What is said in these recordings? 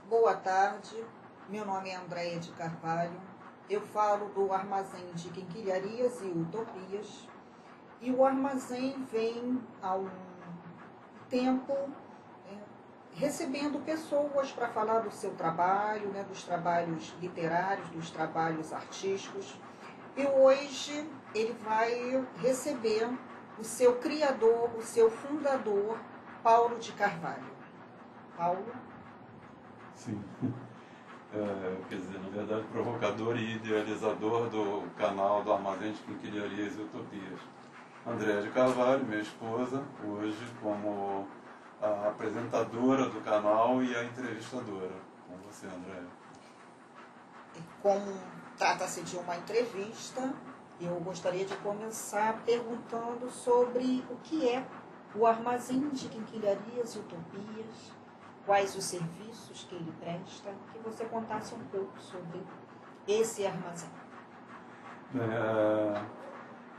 Boa tarde, meu nome é Andréia de Carvalho, eu falo do Armazém de Quinquilharias e Utopias, e o Armazém vem há um tempo recebendo pessoas para falar do seu trabalho, dos trabalhos literários, dos trabalhos artísticos, e hoje ele vai receber o seu criador, o seu fundador, Paulo de Carvalho. Paulo? Sim. Quer dizer, na verdade, provocador e idealizador do canal do Armazém de Quinquilharias e Utopias. Andréia de Carvalho, minha esposa, hoje como a apresentadora do canal e a entrevistadora. Com você, Andréia. Como trata-se de uma entrevista, eu gostaria de começar perguntando sobre o que é o Armazém de Quinquilharias e Utopias, quais os serviços que ele presta, que você contasse um pouco sobre esse armazém.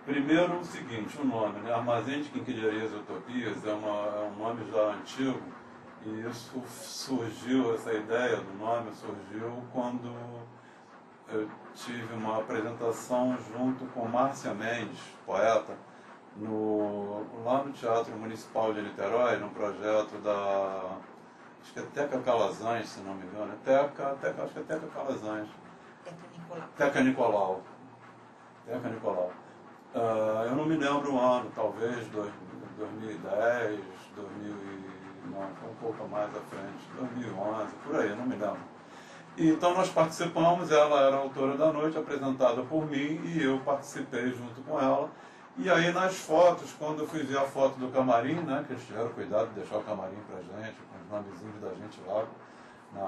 Primeiro, o seguinte, o nome, né? Armazém de Quinquilharias e Utopias é um nome já antigo, e isso surgiu, essa ideia do nome surgiu quando eu tive uma apresentação junto com Márcia Mendes, poeta, lá no Teatro Municipal de Niterói, num projeto da... acho que é Teca Calazans, se não me engano. Acho que é Teca Calazans. Teca Nicolau. Eu não me lembro o ano, talvez 2010, não, foi um pouco mais à frente, 2011, por aí, eu não me lembro. Então nós participamos, ela era a autora da noite, apresentada por mim, e eu participei junto com ela. E aí nas fotos, quando eu fui ver a foto do camarim, que eles tiveram cuidado de deixar o camarim pra gente, com os nomezinhos da gente lá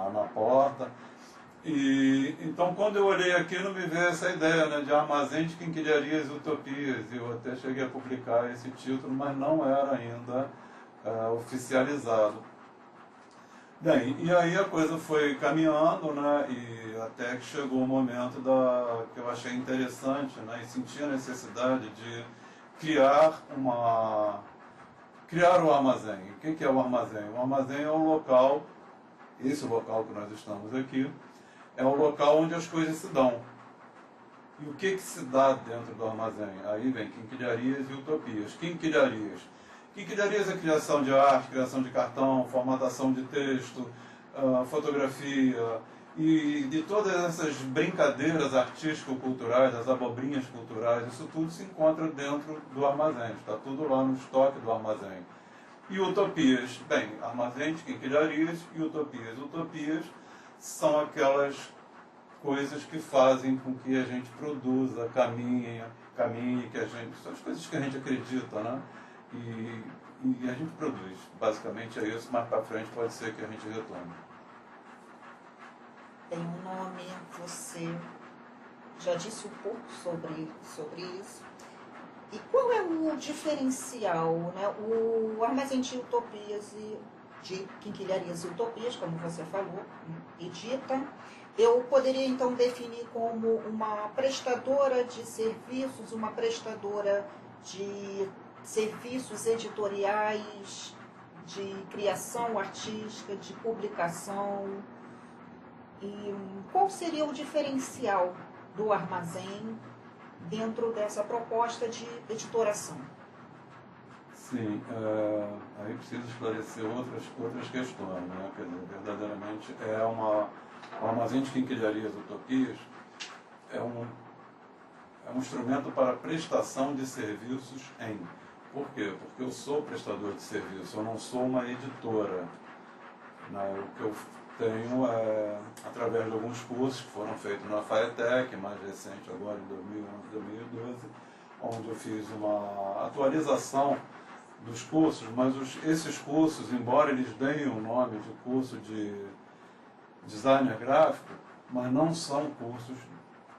na porta. E então quando eu olhei aquilo, me veio essa ideia, de Armazém de Quinquilharias e Utopias, e eu até cheguei a publicar esse título, mas não era ainda oficializado. Bem, e aí a coisa foi caminhando, e até que chegou o momento que eu achei interessante, e senti a necessidade de criar o armazém. O que é o armazém? O armazém é o local, esse local que nós estamos aqui, é o local onde as coisas se dão. E o que se dá dentro do armazém? Aí vem quinquilharias e utopias. Quinquilharias é criação de arte, criação de cartão, formatação de texto, fotografia, e de todas essas brincadeiras artístico-culturais, as abobrinhas culturais, isso tudo se encontra dentro do armazém, está tudo lá no estoque do armazém. E utopias, bem, armazém de quinquilharias e utopias. Utopias são aquelas coisas que fazem com que a gente produza, caminhe, são as coisas que a gente acredita, E a gente produz. Basicamente é isso, mais para frente pode ser que a gente retome. Tem um nome, você já disse um pouco sobre isso. E qual é o diferencial, O Armazém de Utopias de Quinquilharias e Utopias, como você falou, edita. Eu poderia então definir como uma prestadora de serviços, uma prestadora de serviços editoriais, de criação artística, de publicação. E qual seria o diferencial do armazém dentro dessa proposta de editoração? Sim, aí preciso esclarecer outras questões, Quer dizer, verdadeiramente o Armazém de Quinquilharias e Utopias é um instrumento para prestação de serviços Por quê? Porque eu sou prestador de serviço, eu não sou uma editora. O que eu tenho através de alguns cursos que foram feitos na FAETEC, mais recente agora em 2011, 2012, onde eu fiz uma atualização dos cursos, mas esses cursos, embora eles deem o nome de curso de designer gráfico, mas não são cursos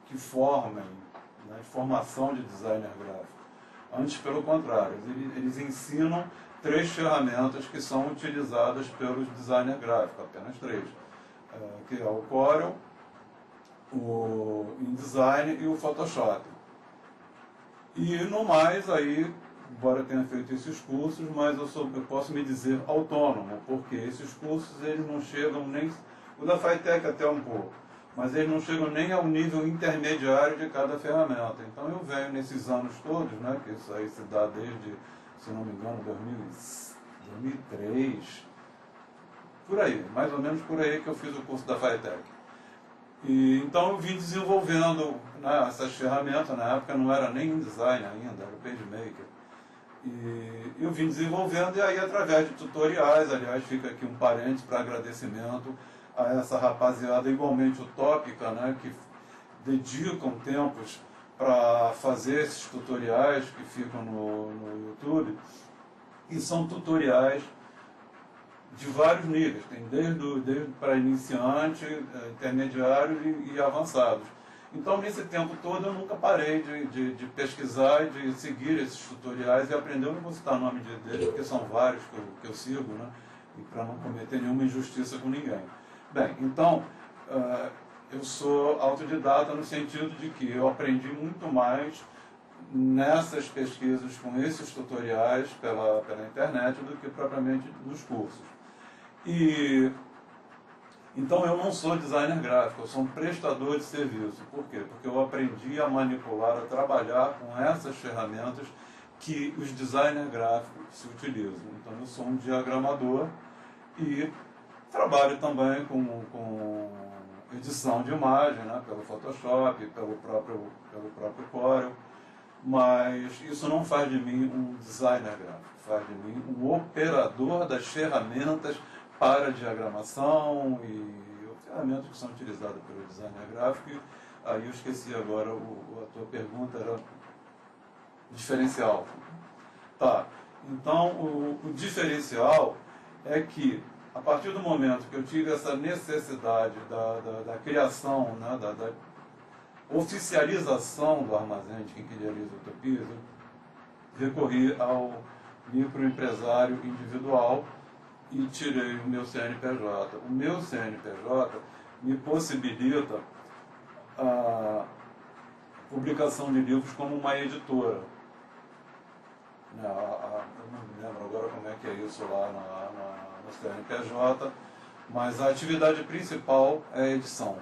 que formem, de formação de designer gráfico. Antes, pelo contrário, eles ensinam 3 ferramentas que são utilizadas pelos designers gráficos, apenas 3, que é o Corel, o InDesign e o Photoshop. E no mais, aí, embora eu tenha feito esses cursos, mas eu posso me dizer autônomo, porque esses cursos eles não chegam nem O da Fitec até um pouco, mas eles não chegam nem ao nível intermediário de cada ferramenta. Então eu venho nesses anos todos, né, que isso aí se dá desde, se não me engano, 2003, por aí, mais ou menos por aí que eu fiz o curso da Fitec. E, então eu vim desenvolvendo, né, essas ferramentas, na época não era nem InDesign ainda, era o PageMaker. E eu vim desenvolvendo, e aí através de tutoriais, aliás, fica aqui um parênteses para agradecimento a essa rapaziada igualmente utópica, né, que dedicam tempos para fazer esses tutoriais que ficam no YouTube, e são tutoriais de vários níveis, tem desde para iniciante, intermediários e avançados. Então, nesse tempo todo, eu nunca parei de pesquisar e de seguir esses tutoriais e aprender. Eu não vou citar o nome deles, porque são vários que eu sigo, né? E para não cometer nenhuma injustiça com ninguém. Bem, então, eu sou autodidata no sentido de que eu aprendi muito mais nessas pesquisas com esses tutoriais pela internet do que propriamente nos cursos. E então eu não sou designer gráfico, eu sou um prestador de serviço. Por quê? Porque eu aprendi a manipular, a trabalhar com essas ferramentas que os designers gráficos se utilizam. Então eu sou um diagramador e trabalho também com edição de imagem, né, pelo Photoshop, pelo próprio Corel, mas isso não faz de mim um designer gráfico, faz de mim um operador das ferramentas para diagramação e ferramentas que são utilizadas pelo designer gráfico. E aí eu esqueci agora, a tua pergunta era diferencial. Tá, então o diferencial é que a partir do momento que eu tive essa necessidade da criação, né, da oficialização do armazém de Quinquilharias Utopias, eu recorri ao microempresário individual e tirei o meu CNPJ. O meu CNPJ me possibilita a publicação de livros como uma editora. Eu não me lembro agora como é que é isso lá no CNPJ, mas a atividade principal é a edição.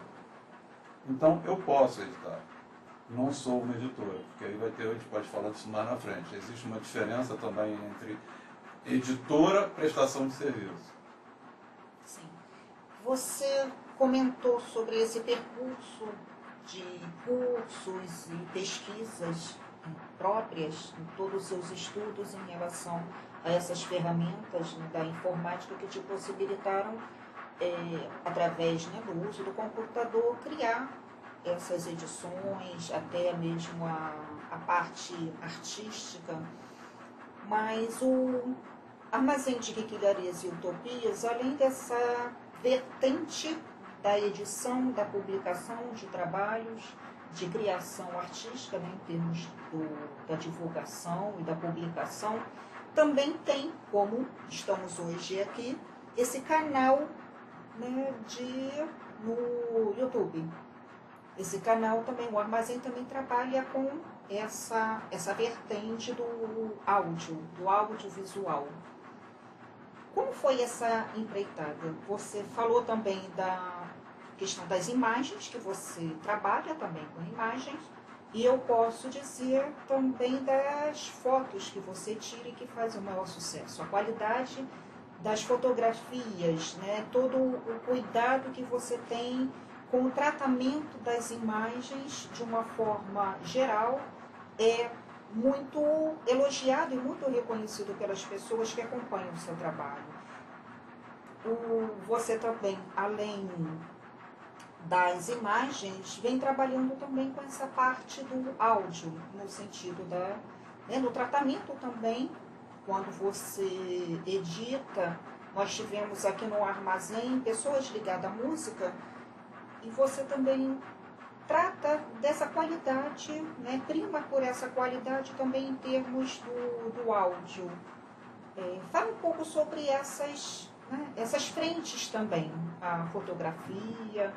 Então eu posso editar. Não sou uma editora, porque aí a gente pode falar disso mais na frente. Existe uma diferença também entre editora, prestação de serviço. Sim. Você comentou sobre esse percurso de cursos e pesquisas próprias, em todos os seus estudos em relação a essas ferramentas, né, da informática que te possibilitaram, através, né, do uso do computador, criar essas edições, até mesmo a parte artística. Mas o Armazém de Quinquilharias e Utopias, além dessa vertente da edição, da publicação de trabalhos, de criação artística, né, em termos da divulgação e da publicação, também tem, como estamos hoje aqui, esse canal, né, no YouTube. Esse canal também, o Armazém também trabalha com essa vertente do audiovisual. Como foi essa empreitada? Você falou também da questão das imagens, que você trabalha também com imagens, e eu posso dizer também das fotos que você tira e que fazem o maior sucesso. A qualidade das fotografias, né? Todo o cuidado que você tem com o tratamento das imagens de uma forma geral é muito elogiado e muito reconhecido pelas pessoas que acompanham o seu trabalho. Você também, além das imagens, vem trabalhando também com essa parte do áudio, no sentido do tratamento também, quando você edita. Nós tivemos aqui no Armazém pessoas ligadas à música, e você também trata dessa qualidade, né, prima por essa qualidade também em termos do áudio. Fala um pouco sobre essas frentes também, a fotografia,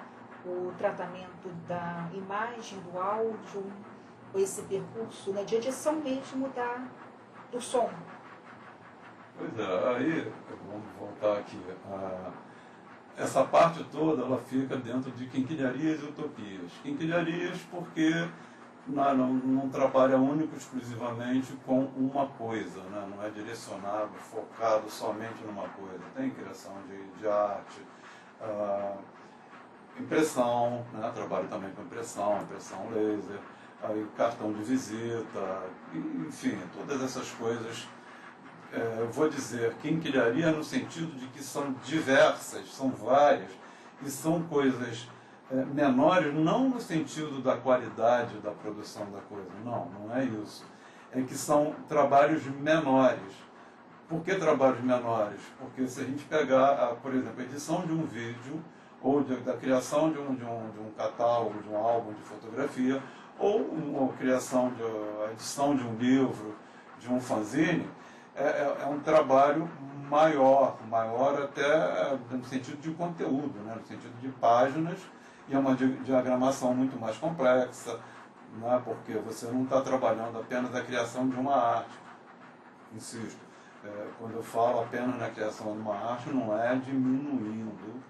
o tratamento da imagem, do áudio, esse percurso, né, de edição mesmo do som. Pois é, aí, vamos voltar aqui. essa parte toda ela fica dentro de quinquilharias e utopias. Quinquilharias porque não trabalha único exclusivamente com uma coisa, né? Não é direcionado, focado somente numa coisa. Tem criação de arte, impressão, né? Trabalho também com impressão laser, aí cartão de visita, enfim, todas essas coisas. Eu vou dizer quinquilharia no sentido de que são diversas, são várias, e são coisas menores, não no sentido da qualidade da produção da coisa, não é isso. É que são trabalhos menores. Por que trabalhos menores? Porque se a gente pegar, por exemplo, a edição de um vídeo, ou da criação de um catálogo, de um álbum de fotografia, ou a edição de um livro, de um fanzine, é um trabalho maior até no sentido de conteúdo, né? No sentido de páginas, e é uma diagramação muito mais complexa, né? Porque você não está trabalhando apenas a criação de uma arte. Insisto, quando eu falo apenas na criação de uma arte, não é diminuindo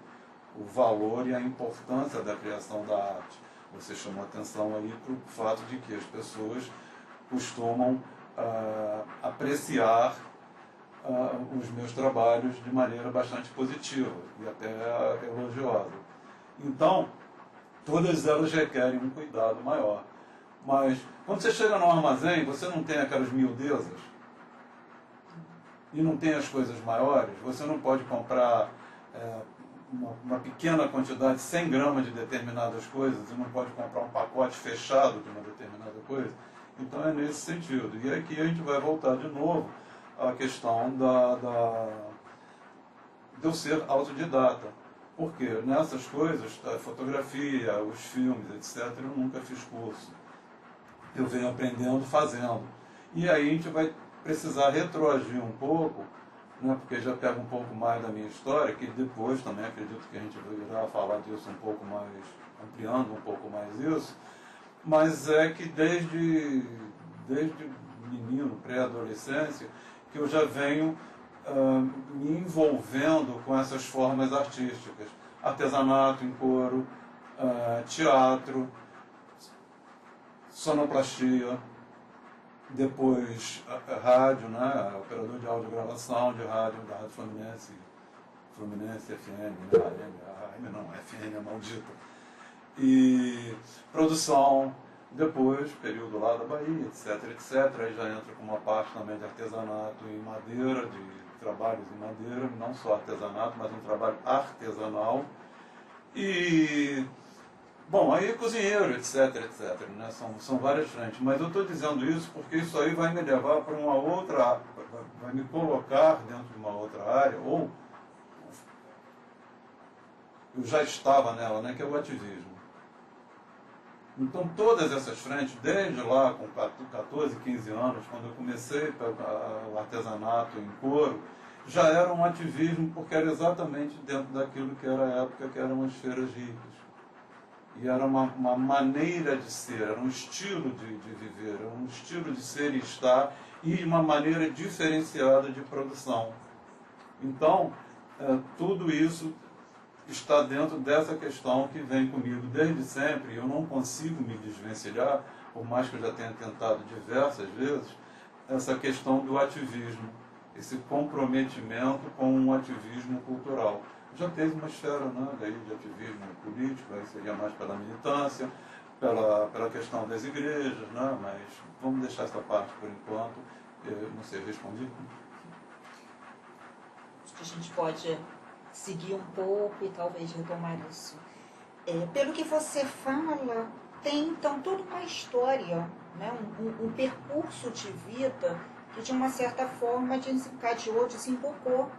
o valor e a importância da criação da arte. Você chamou atenção aí para o fato de que as pessoas costumam apreciar os meus trabalhos de maneira bastante positiva e até elogiosa. Então, todas elas requerem um cuidado maior. Mas, quando você chega no armazém, você não tem aquelas miudezas e não tem as coisas maiores. Você não pode comprar uma pequena quantidade, 100 gramas de determinadas coisas, e não pode comprar um pacote fechado de uma determinada coisa. Então é nesse sentido. E aqui a gente vai voltar de novo à questão de eu ser autodidata. Porque nessas coisas, a fotografia, os filmes, etc., eu nunca fiz curso. Eu venho aprendendo fazendo. E aí a gente vai precisar retroagir um pouco, né, porque já pega um pouco mais da minha história, que depois também acredito que a gente irá falar disso um pouco mais, ampliando um pouco mais isso, mas é que desde menino, pré-adolescência, que eu já venho me envolvendo com essas formas artísticas. Artesanato em couro, teatro, sonoplastia, depois rádio, né, operador de audiogravação de rádio, da Rádio Fluminense FM, né, não, FM é maldita. E produção, depois, período lá da Bahia, etc, aí já entra com uma parte também de artesanato em madeira, de trabalhos em madeira, não só artesanato, mas um trabalho artesanal. E, bom, aí cozinheiro, etc, né? São várias frentes. Mas eu estou dizendo isso porque isso aí vai me levar para uma outra, vai me colocar dentro de uma outra área, ou eu já estava nela, né, que é o ativismo. Então, todas essas frentes, desde lá, com 14, 15 anos, quando eu comecei o artesanato em couro, já era um ativismo, porque era exatamente dentro daquilo que era a época, que eram as feiras ricas. E era uma maneira de ser, era um estilo de viver, era um estilo de ser e estar, e uma maneira diferenciada de produção. Então, tudo isso está dentro dessa questão que vem comigo desde sempre, e eu não consigo me desvencilhar, por mais que eu já tenha tentado diversas vezes, essa questão do ativismo, esse comprometimento com um ativismo cultural. Já teve uma esfera, né, daí de ativismo político, aí seria mais pela militância, pela questão das igrejas, né, mas vamos deixar essa parte por enquanto. Eu não sei, respondi? Acho que a gente pode seguir um pouco e talvez retomar isso. Pelo que você fala, tem então toda uma história, né, um percurso de vida que de uma certa forma desencadeou, desembocou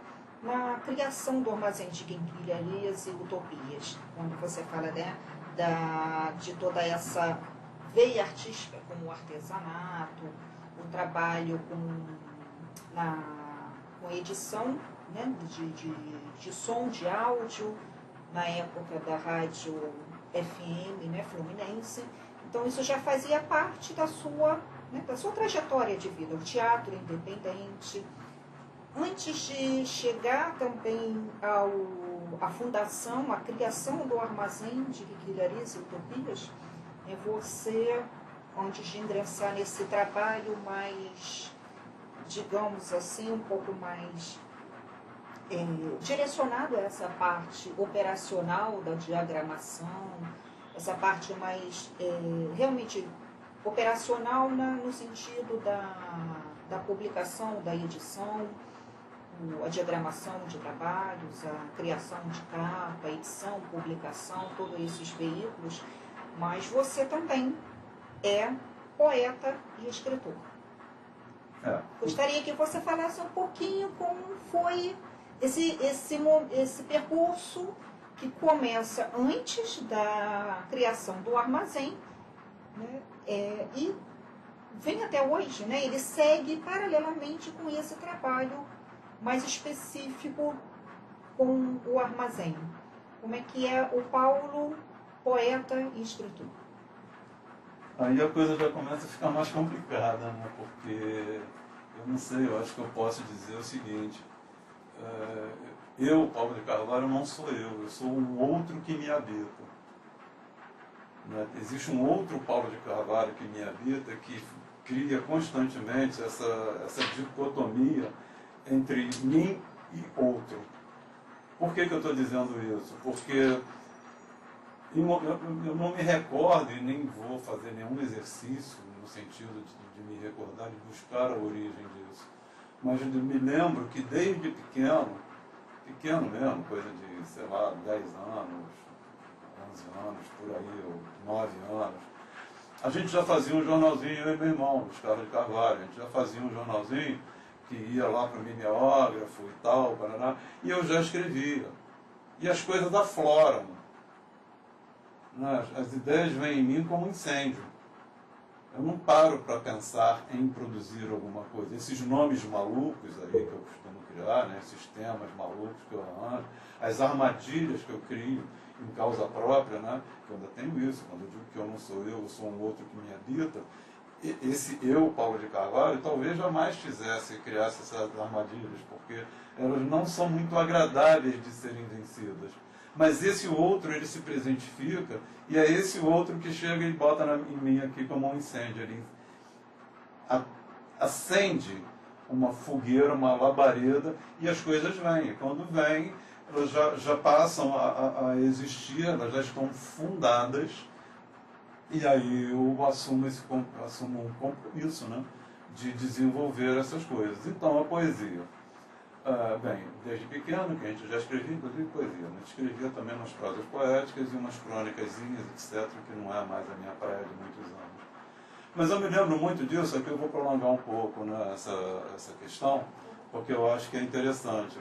na criação do Armazém de Quinquilharias e Utopias. Quando você fala, né, de toda essa veia artística, como o artesanato, o trabalho com edição, né, de som, de áudio, na época da rádio FM, né, Fluminense. Então isso já fazia parte da sua trajetória de vida, o teatro independente. Antes de chegar também ao a fundação, a criação do armazém de Quinquilharias e Utopias, é você, antes de ingressar nesse trabalho mais, digamos assim, um pouco mais direcionado a essa parte operacional da diagramação, essa parte mais realmente operacional no sentido da publicação, da edição, a diagramação de trabalhos, a criação de capa, edição, publicação, todos esses veículos, mas você também é poeta e escritor. Gostaria que você falasse um pouquinho como foi esse percurso que começa antes da criação do armazém, né, e vem até hoje, né, ele segue paralelamente com esse trabalho mais específico com o armazém. Como é que é o Paulo, poeta e escritor? Aí a coisa já começa a ficar mais complicada, né? Porque eu não sei, eu acho que eu posso dizer o seguinte: eu, Paulo de Carvalho, não sou eu sou um outro que me habita. Né? Existe um outro Paulo de Carvalho que me habita, que cria constantemente essa dicotomia entre mim e outro. Por que eu estou dizendo isso? Porque eu não me recordo e nem vou fazer nenhum exercício no sentido de me recordar, de buscar a origem disso. Mas eu me lembro que desde pequeno mesmo, coisa de, sei lá, 10 anos, 11 anos, por aí, ou 9 anos, a gente já fazia um jornalzinho, eu e meu irmão, Luiz Carlos de Carvalho, a gente já fazia um jornalzinho que ia lá para o mimeógrafo e tal, paraná, e eu já escrevia. E as coisas afloram. Né? As ideias vêm em mim como incêndio. Eu não paro para pensar em produzir alguma coisa. Esses nomes malucos aí que eu costumo criar, né? Esses temas malucos que eu arranjo, as armadilhas que eu crio em causa própria, né? Que eu ainda tenho isso, quando eu digo que eu não sou eu sou um outro que me habita. Esse eu, Paulo de Carvalho, talvez jamais criasse essas armadilhas, porque elas não são muito agradáveis de serem vencidas. Mas esse outro, ele se presentifica, e é esse outro que chega e bota em mim aqui como um incêndio. Ele acende uma fogueira, uma labareda, e as coisas vêm. E quando vêm, elas já passam a existir, elas já estão fundadas. E aí eu assumo um compromisso, né, de desenvolver essas coisas. Então, a poesia. Bem, desde pequeno, que a gente já escrevia, inclusive poesia. A gente escrevia também umas prosas poéticas e umas crônicazinhas, etc., que não é mais a minha praia de muitos anos. Mas eu me lembro muito disso, aqui eu vou prolongar um pouco, né, essa questão, porque eu acho que é interessante.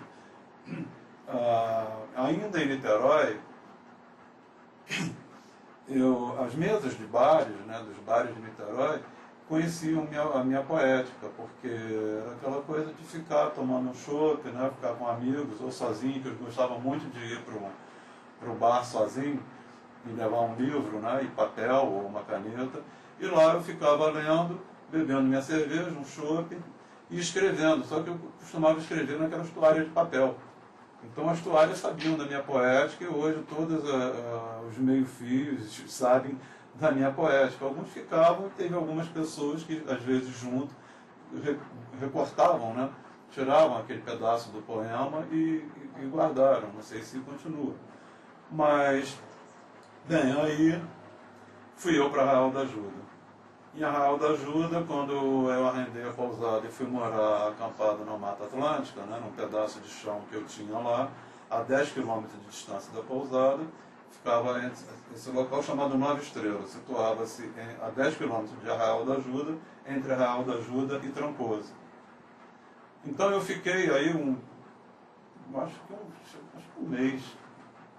Ainda em Niterói, as mesas de bares, né, dos bares de Niterói, conheciam a minha poética, porque era aquela coisa de ficar tomando um chopp, né, ficar com amigos ou sozinho, que eu gostava muito de ir para o bar sozinho e levar um livro, né, e papel ou uma caneta, e lá eu ficava lendo, bebendo minha cerveja, um chopp e escrevendo, só que eu costumava escrever naquelas toalhas de papel. Então as toalhas sabiam da minha poética e hoje todos os meio-fios sabem da minha poética. Alguns ficavam e teve algumas pessoas que às vezes junto recortavam, né? Tiravam aquele pedaço do poema e guardaram. Não sei se continua. Mas, bem, aí fui eu para Arraial da Ajuda. Em Arraial da Ajuda, quando eu arrendei a pousada e fui morar acampado na Mata Atlântica, né, num pedaço de chão que eu tinha lá, a 10 quilômetros de distância da pousada, ficava esse local chamado Nova Estrela, situava-se a 10 quilômetros de Arraial da Ajuda, entre Arraial da Ajuda e Trancoso. Então eu fiquei aí acho que um mês,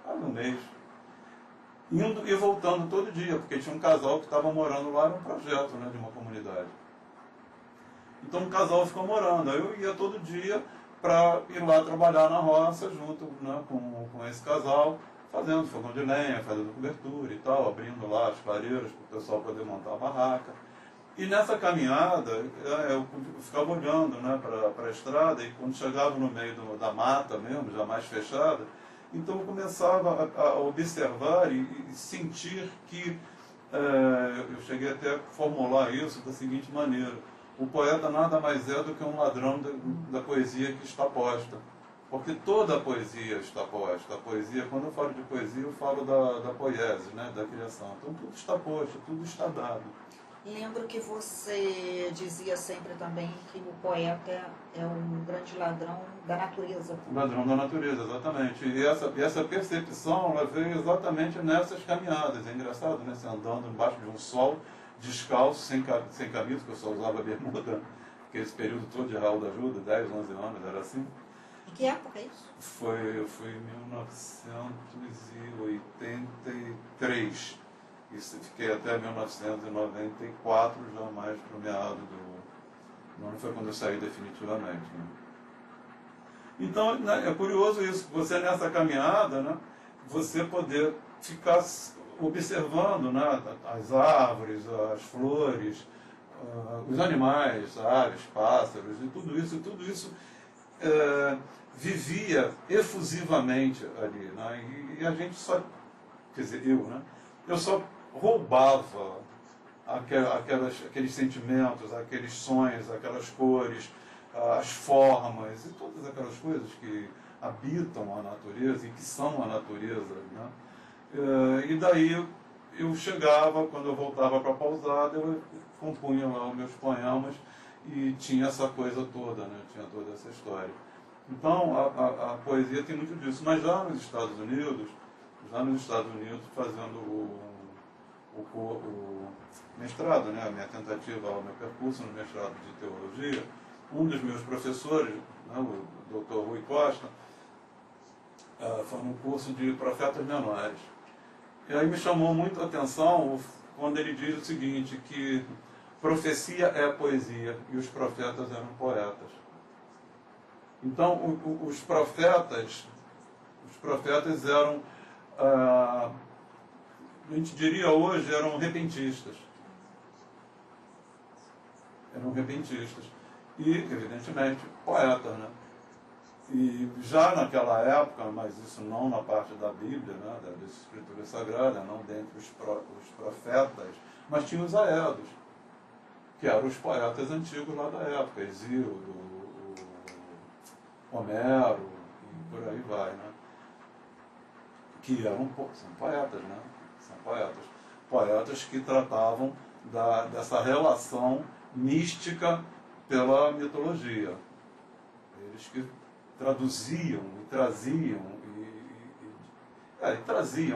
quase um mês, indo e voltando todo dia, porque tinha um casal que estava morando lá, era um projeto, né, de uma comunidade. Então um casal ficou morando, aí eu ia todo dia para ir lá trabalhar na roça junto, né, com esse casal, fazendo fogão de lenha, fazendo cobertura e tal, abrindo lá as clareiras para o pessoal poder montar a barraca. E nessa caminhada, eu ficava olhando, né, para a estrada, e quando chegava no meio da mata mesmo, já mais fechada, Então eu começava a observar e sentir que, eu cheguei até a formular isso da seguinte maneira: o poeta nada mais é do que um ladrão da poesia que está posta. Porque toda a poesia está posta. A poesia, quando eu falo de poesia, eu falo da poiese, né, da criação. Então tudo está posto, tudo está dado. Lembro que você dizia sempre também que o poeta é um grande ladrão da natureza. Ladrão da natureza, exatamente. E essa percepção, ela veio exatamente nessas caminhadas. É engraçado, né? Você andando embaixo de um sol, descalço, sem camisa, que eu só usava bermuda, porque esse período todo de Raul da Ajuda, 10, 11 anos, era assim. Em que época é isso? Eu fui em 1983. Isso, fiquei até 1994, já mais para o meado do... Não foi quando eu saí definitivamente, né? Então, né, é curioso isso, você nessa caminhada, né, você poder ficar observando, né, as árvores, as flores, os animais, aves, pássaros, e tudo isso vivia efusivamente ali, né, e a gente só, quer dizer, eu só roubava aqueles sentimentos, aqueles sonhos, aquelas cores, as formas e todas aquelas coisas que habitam a natureza e que são a natureza, né? E daí eu chegava, quando eu voltava para a pousada, eu compunha lá os meus poemas e tinha essa coisa toda, né? Tinha toda essa história. Então a poesia tem muito disso. Mas lá nos Estados Unidos, fazendo o mestrado, né, a minha tentativa, o meu percurso no mestrado de teologia, um dos meus professores, né, o Dr. Rui Costa, foi no curso de profetas menores. E aí me chamou muito a atenção quando ele diz o seguinte, que profecia é poesia e os profetas eram poetas. Então os profetas eram, a gente diria hoje, eram repentistas. E, evidentemente, poetas, né? E já naquela época, mas isso não na parte da Bíblia, né, da Escritura Sagrada, não dentre os profetas, mas tinha os aedos, que eram os poetas antigos lá da época, Hesíodo, Homero, e por aí vai, né? Que são poetas, né? São poetas. Poetas que tratavam dessa relação mística pela mitologia. Eles que traduziam e traziam,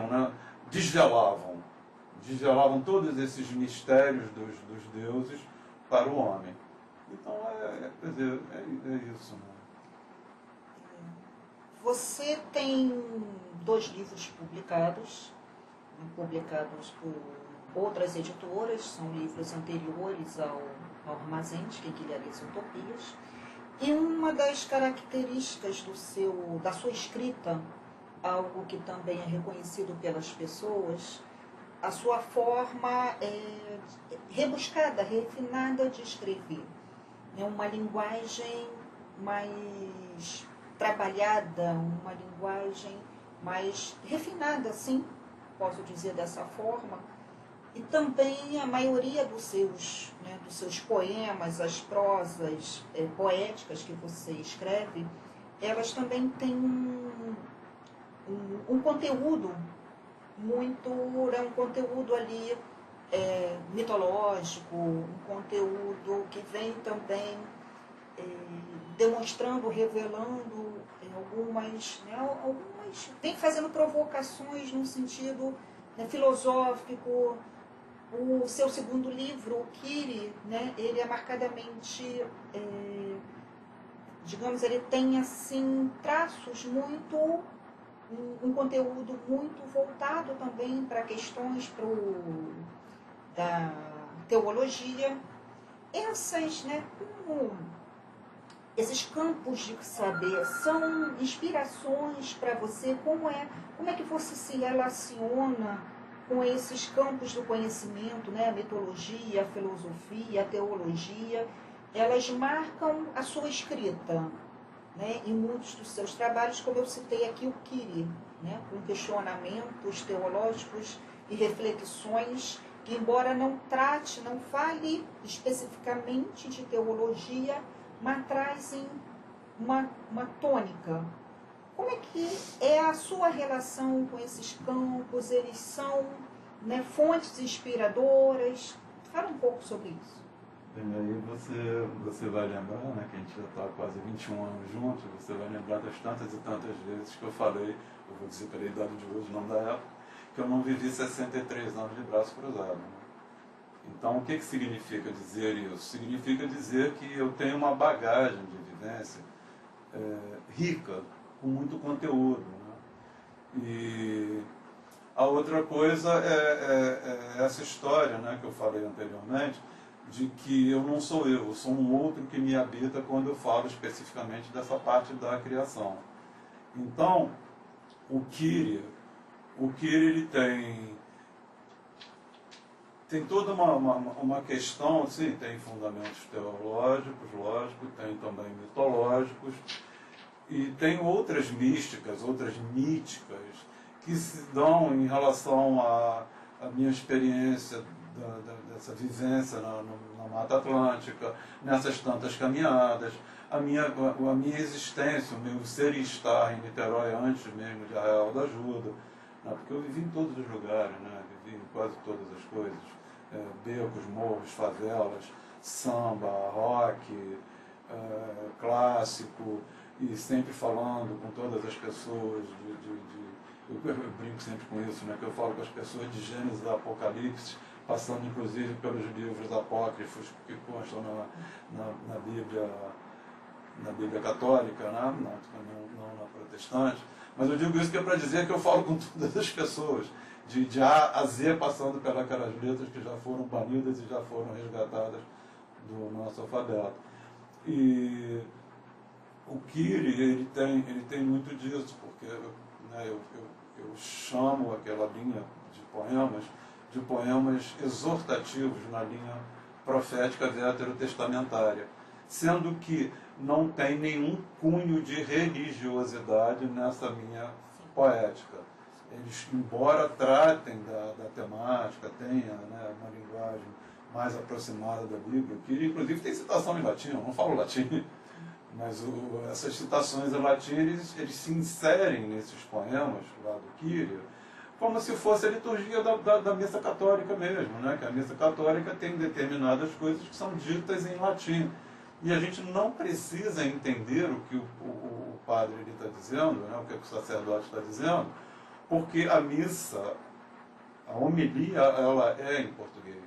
né? Desvelavam todos esses mistérios dos deuses para o homem. Então, quer dizer, é isso, né? Você tem 2 livros publicados por outras editoras, são livros anteriores ao Armazém de Quinquilharias e Utopias. E uma das características da sua escrita, algo que também é reconhecido pelas pessoas, a sua forma rebuscada, refinada de escrever. É uma linguagem mais trabalhada, uma linguagem mais refinada, sim, posso dizer dessa forma. E também a maioria dos seus poemas, as prosas poéticas que você escreve, elas também têm um conteúdo muito, um conteúdo ali mitológico, um conteúdo que vem também demonstrando, revelando algumas, vem fazendo provocações no sentido filosófico. O seu segundo livro, o Kyrie, né, ele é marcadamente, digamos, ele tem assim traços muito, um conteúdo muito voltado também para questões da teologia. Esses campos de saber são inspirações para você? Como é que você se relaciona com esses campos do conhecimento, né? A mitologia, a filosofia, a teologia? Elas marcam a sua escrita, né? Em muitos dos seus trabalhos, como eu citei aqui o Kyrie. né, com questionamentos teológicos e reflexões que, embora não trate, não fale especificamente de teologia, mas trazem uma tônica. Como é que é a sua relação com esses campos? Eles são, né, fontes inspiradoras? Fala um pouco sobre isso. E aí você vai lembrar, né, que a gente já está quase 21 anos juntos, você vai lembrar das tantas e tantas vezes que eu falei, eu vou dizer pela idade de hoje, não da época, que eu não vivi 63 anos de braço cruzado. Né? Então, o que significa dizer isso? Significa dizer que eu tenho uma bagagem de vivência rica, com muito conteúdo. Né? E a outra coisa é essa história, né, que eu falei anteriormente, de que eu não sou eu sou um outro que me habita quando eu falo especificamente dessa parte da criação. Então, o Kyrie ele tem toda uma questão, sim, tem fundamentos teológicos, lógico, tem também mitológicos, e tem outras místicas, outras míticas, que se dão em relação à minha experiência dessa vivência na Mata Atlântica, nessas tantas caminhadas, a minha existência, o meu ser e estar em Niterói antes mesmo de Arraial da Ajuda, né? Porque eu vivi em todos os lugares, né? Vivi em quase todas as coisas, becos, morros, favelas, samba, rock, clássico, e sempre falando com todas as pessoas eu brinco sempre com isso, né, que eu falo com as pessoas de Gênesis e Apocalipse, passando inclusive pelos livros apócrifos que constam na Bíblia católica, né, não na protestante. Mas eu digo isso que é para dizer que eu falo com todas as pessoas, de A a Z, passando pelas letras que já foram banidas e já foram resgatadas do nosso alfabeto. E o Kyrie, ele tem muito disso, porque né, eu chamo aquela linha de poemas exortativos na linha profética veterotestamentária, sendo que não tem nenhum cunho de religiosidade nessa minha poética. Eles, embora tratem da temática, tenha, né, uma linguagem mais aproximada da Bíblia, que inclusive tem citação em latim, eu não falo latim, mas essas citações em latim, eles se inserem nesses poemas lá do Kyrie, como se fosse a liturgia da missa católica mesmo, né? Que a missa católica tem determinadas coisas que são ditas em latim. E a gente não precisa entender o que o padre está dizendo, né? O que o sacerdote está dizendo, porque a missa, a homilia, ela é em português.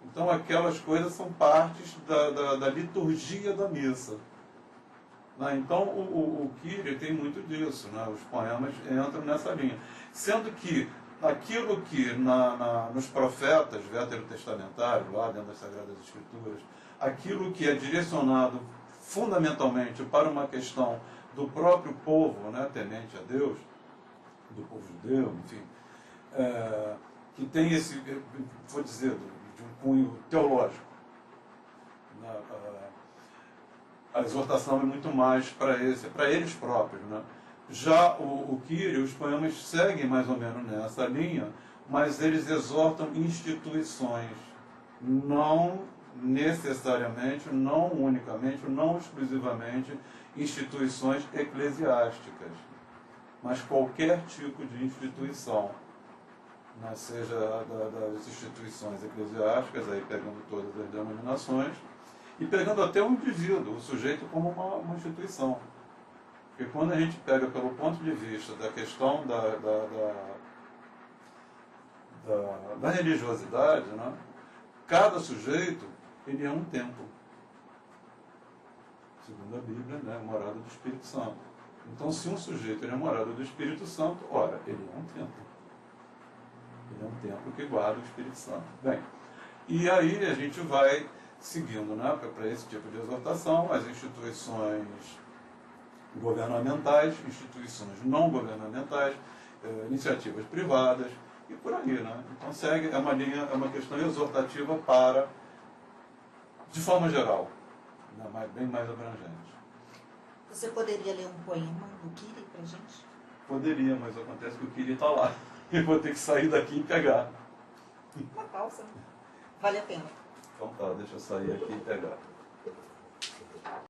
Então aquelas coisas são partes da liturgia da missa. Então, o Kyrie tem muito disso, né? Os poemas entram nessa linha. Sendo que aquilo que nos profetas veterotestamentários, lá dentro das Sagradas Escrituras, aquilo que é direcionado fundamentalmente para uma questão do próprio povo, né, temente a Deus, do povo judeu, enfim, que tem esse, vou dizer, de um cunho teológico. A exortação é muito mais para eles próprios. Né? Já o Kyrie, os poemas seguem mais ou menos nessa linha, mas eles exortam instituições, não necessariamente, não unicamente, não exclusivamente instituições eclesiásticas, mas qualquer tipo de instituição, né? Seja das instituições eclesiásticas, aí pegando todas as denominações, e pegando até o indivíduo, o sujeito como uma instituição. Porque quando a gente pega pelo ponto de vista da questão da religiosidade, né, cada sujeito ele é um templo. Segundo a Bíblia, né, morada do Espírito Santo. Então, se um sujeito ele é morada do Espírito Santo, ora, ele é um templo. Ele é um templo que guarda o Espírito Santo. Bem, e aí a gente vai seguindo, né, para esse tipo de exortação, as instituições governamentais, instituições não governamentais, iniciativas privadas e por aí, né? Então segue, é uma questão exortativa para, de forma geral, né, bem mais abrangente. Você poderia ler um poema do Kyrie para a gente? Poderia, mas acontece que eu queria estar lá. E vou ter que sair daqui e pegar. Uma calça. Vale a pena. Então tá, deixa eu sair aqui e pegar.